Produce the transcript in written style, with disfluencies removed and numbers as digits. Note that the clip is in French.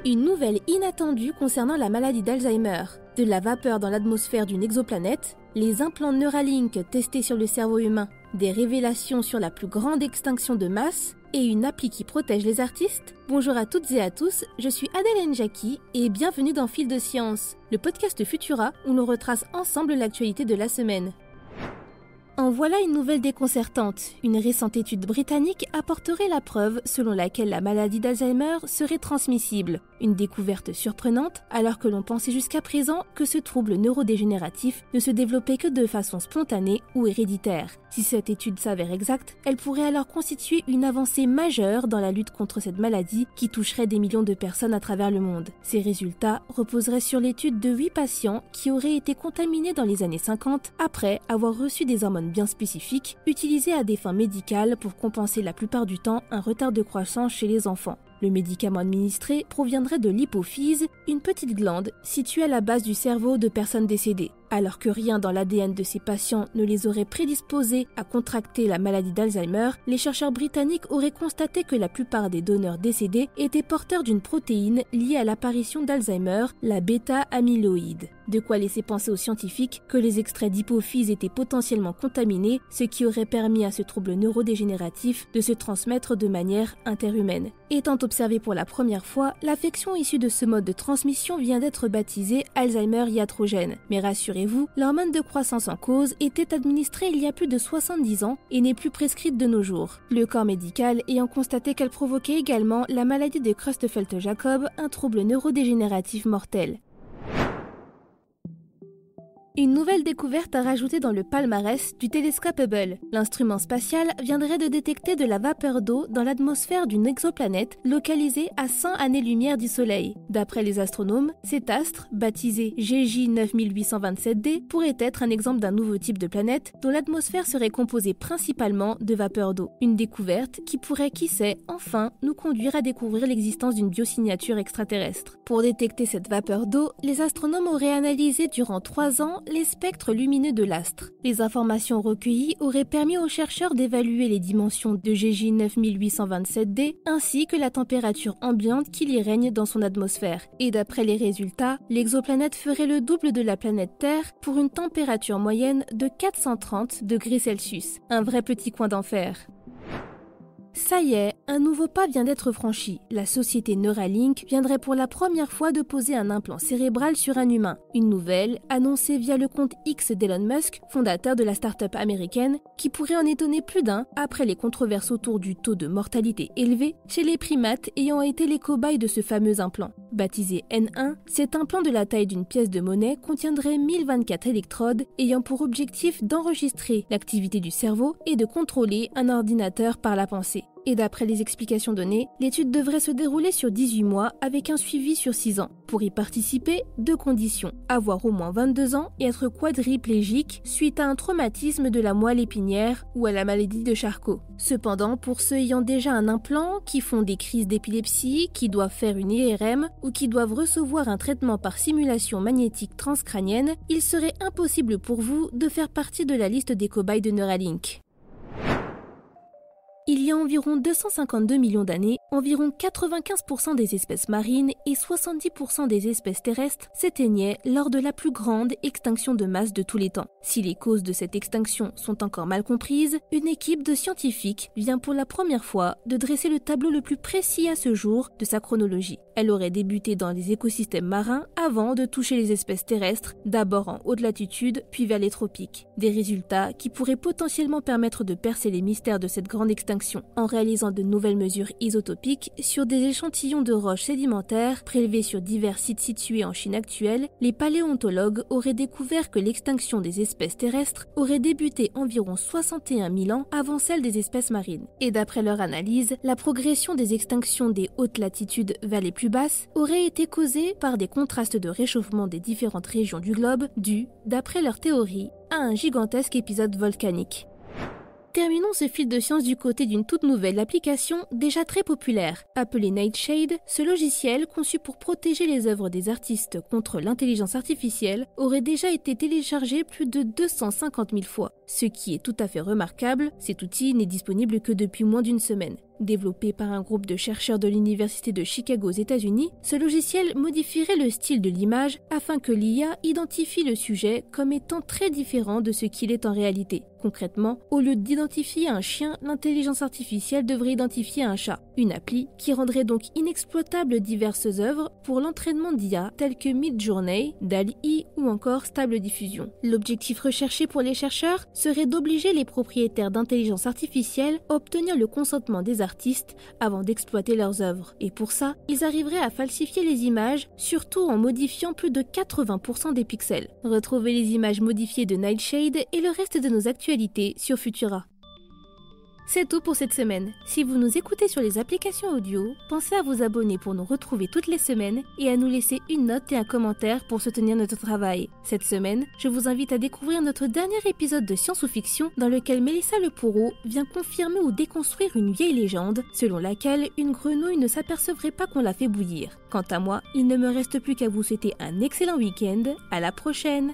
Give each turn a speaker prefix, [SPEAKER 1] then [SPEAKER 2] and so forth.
[SPEAKER 1] Une nouvelle inattendue concernant la maladie d'Alzheimer, de la vapeur dans l'atmosphère d'une exoplanète, les implants Neuralink testés sur le cerveau humain, des révélations sur la plus grande extinction de masse et une appli qui protège les artistes. Bonjour à toutes et à tous, je suis Adèle Jackie et bienvenue dans Fil de Science, le podcast Futura où l'on retrace ensemble l'actualité de la semaine. En voilà une nouvelle déconcertante. Une récente étude britannique apporterait la preuve selon laquelle la maladie d'Alzheimer serait transmissible. Une découverte surprenante, alors que l'on pensait jusqu'à présent que ce trouble neurodégénératif ne se développait que de façon spontanée ou héréditaire. Si cette étude s'avère exacte, elle pourrait alors constituer une avancée majeure dans la lutte contre cette maladie qui toucherait des millions de personnes à travers le monde. Ces résultats reposeraient sur l'étude de 8 patients qui auraient été contaminés dans les années 50 après avoir reçu des hormones bien spécifiques utilisées à des fins médicales pour compenser la plupart du temps un retard de croissance chez les enfants. Le médicament administré proviendrait de l'hypophyse, une petite glande située à la base du cerveau de personnes décédées. Alors que rien dans l'ADN de ces patients ne les aurait prédisposés à contracter la maladie d'Alzheimer, les chercheurs britanniques auraient constaté que la plupart des donneurs décédés étaient porteurs d'une protéine liée à l'apparition d'Alzheimer, la bêta-amyloïde. De quoi laisser penser aux scientifiques que les extraits d'hypophyse étaient potentiellement contaminés, ce qui aurait permis à ce trouble neurodégénératif de se transmettre de manière interhumaine. Étant observé pour la première fois, l'affection issue de ce mode de transmission vient d'être baptisée Alzheimer iatrogène. Mais rassurez-vous, l'hormone de croissance en cause était administrée il y a plus de 70 ans et n'est plus prescrite de nos jours. Le corps médical ayant constaté qu'elle provoquait également la maladie de Creutzfeldt-Jakob, un trouble neurodégénératif mortel. Une nouvelle découverte à rajouter dans le palmarès du télescope Hubble. L'instrument spatial viendrait de détecter de la vapeur d'eau dans l'atmosphère d'une exoplanète localisée à 100 années-lumière du Soleil. D'après les astronomes, cet astre, baptisé GJ 9827d, pourrait être un exemple d'un nouveau type de planète dont l'atmosphère serait composée principalement de vapeur d'eau. Une découverte qui pourrait, qui sait, enfin nous conduire à découvrir l'existence d'une biosignature extraterrestre. Pour détecter cette vapeur d'eau, les astronomes auraient analysé durant 3 ans les spectres lumineux de l'astre. Les informations recueillies auraient permis aux chercheurs d'évaluer les dimensions de GJ 9827d ainsi que la température ambiante qui y règne dans son atmosphère. Et d'après les résultats, l'exoplanète ferait le double de la planète Terre pour une température moyenne de 430 degrés Celsius. Un vrai petit coin d'enfer. Ça y est, un nouveau pas vient d'être franchi. La société Neuralink viendrait pour la première fois de poser un implant cérébral sur un humain. Une nouvelle, annoncée via le compte X d'Elon Musk, fondateur de la start-up américaine, qui pourrait en étonner plus d'un après les controverses autour du taux de mortalité élevé chez les primates ayant été les cobayes de ce fameux implant. Baptisé N1, cet implant de la taille d'une pièce de monnaie contiendrait 1024 électrodes ayant pour objectif d'enregistrer l'activité du cerveau et de contrôler un ordinateur par la pensée. Et d'après les explications données, l'étude devrait se dérouler sur 18 mois avec un suivi sur 6 ans. Pour y participer, 2 conditions, avoir au moins 22 ans et être quadriplégique suite à un traumatisme de la moelle épinière ou à la maladie de Charcot. Cependant, pour ceux ayant déjà un implant, qui font des crises d'épilepsie, qui doivent faire une IRM ou qui doivent recevoir un traitement par simulation magnétique transcrânienne, il serait impossible pour vous de faire partie de la liste des cobayes de Neuralink. Il y a environ 252 millions d'années, environ 95% des espèces marines et 70% des espèces terrestres s'éteignaient lors de la plus grande extinction de masse de tous les temps. Si les causes de cette extinction sont encore mal comprises, une équipe de scientifiques vient pour la première fois de dresser le tableau le plus précis à ce jour de sa chronologie. Elle aurait débuté dans les écosystèmes marins avant de toucher les espèces terrestres, d'abord en haute latitude puis vers les tropiques. Des résultats qui pourraient potentiellement permettre de percer les mystères de cette grande extinction en réalisant de nouvelles mesures isotopiques sur des échantillons de roches sédimentaires prélevés sur divers sites situés en Chine actuelle. Les paléontologues auraient découvert que l'extinction des espèces terrestres aurait débuté environ 61 000 ans avant celle des espèces marines. Et d'après leur analyse, la progression des extinctions des hautes latitudes vers les plus basses aurait été causée par des contrastes de réchauffement des différentes régions du globe dus, d'après leur théorie, à un gigantesque épisode volcanique. Terminons ce fil de science du côté d'une toute nouvelle application déjà très populaire. Appelée Nightshade, ce logiciel, conçu pour protéger les œuvres des artistes contre l'intelligence artificielle, aurait déjà été téléchargé plus de 250 000 fois. Ce qui est tout à fait remarquable, cet outil n'est disponible que depuis moins d'une semaine. Développé par un groupe de chercheurs de l'Université de Chicago aux États-Unis, ce logiciel modifierait le style de l'image afin que l'IA identifie le sujet comme étant très différent de ce qu'il est en réalité. Concrètement, au lieu d'identifier un chien, l'intelligence artificielle devrait identifier un chat. Une appli qui rendrait donc inexploitables diverses œuvres pour l'entraînement d'IA telles que Midjourney, DALL-E ou encore Stable Diffusion. L'objectif recherché pour les chercheurs serait d'obliger les propriétaires d'intelligence artificielle à obtenir le consentement des artistes avant d'exploiter leurs œuvres. Et pour ça, ils arriveraient à falsifier les images, surtout en modifiant plus de 80% des pixels. Retrouvez les images modifiées de Nightshade et le reste de nos actualités sur Futura. C'est tout pour cette semaine. Si vous nous écoutez sur les applications audio, pensez à vous abonner pour nous retrouver toutes les semaines et à nous laisser une note et un commentaire pour soutenir notre travail. Cette semaine, je vous invite à découvrir notre dernier épisode de Science ou Fiction dans lequel Mélissa Lepoureau vient confirmer ou déconstruire une vieille légende selon laquelle une grenouille ne s'apercevrait pas qu'on l'a fait bouillir. Quant à moi, il ne me reste plus qu'à vous souhaiter un excellent week-end. À la prochaine!